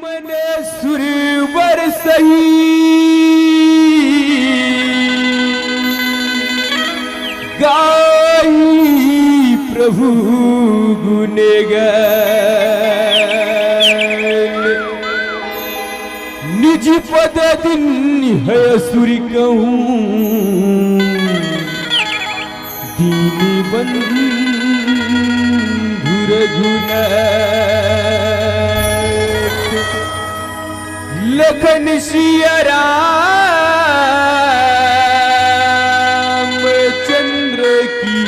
मने सुरवर सही गाई प्रभु गुनेगान निज पद दिन है सुरी कहूँ दीन बंधु रघुनाथ लखन सिया रामचंद्र की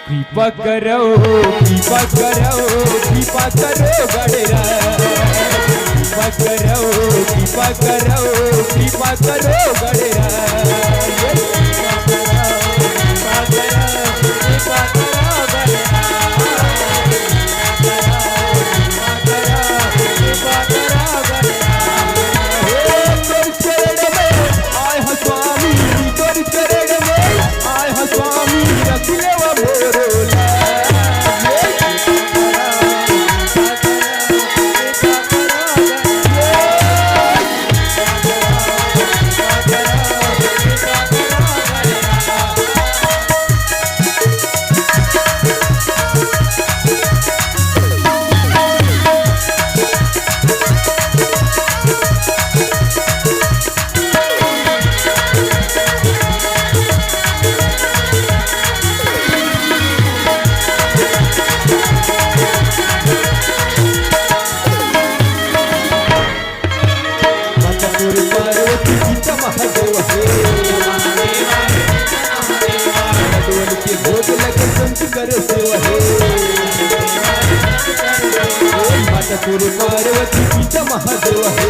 कृपा करो गणरा कृपा करो गणरा पार्वती पिता महादेव है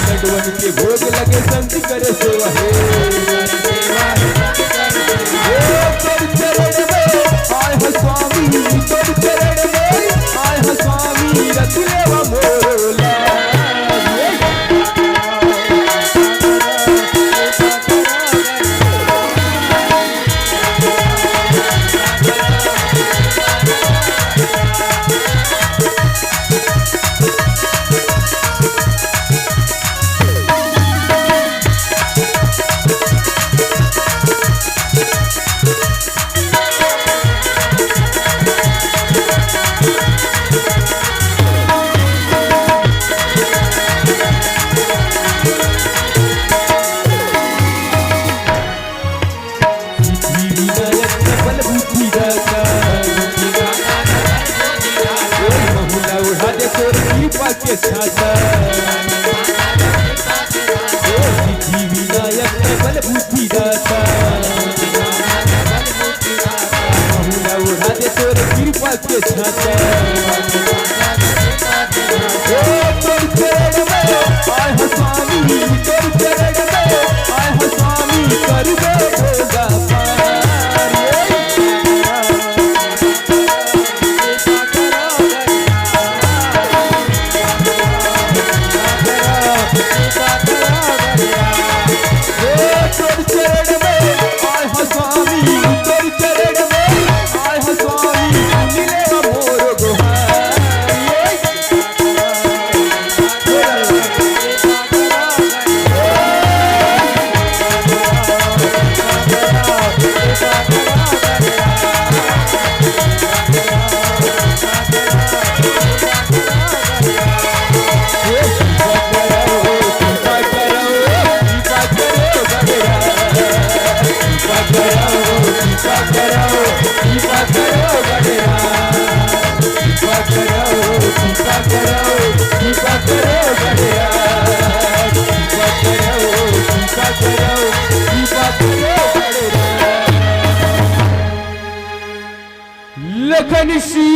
नटवन के भोग लगे संत करे सेवा है चरण में आए हो स्वामी चरण में आए हो स्वामी रख लेवा मोला के छाता सिद्धि विनायक बल बुद्धि दाता बहुला उड़ा दे तोर कृपा के छाता तोर चरण में आए हो स्वामी तोर चरण में आए हो स्वामी कर दो भोगा करो कृपा करो कृपा करो गणराज कृपा करो कृपा करो कृपा करो गणराज लखन श्री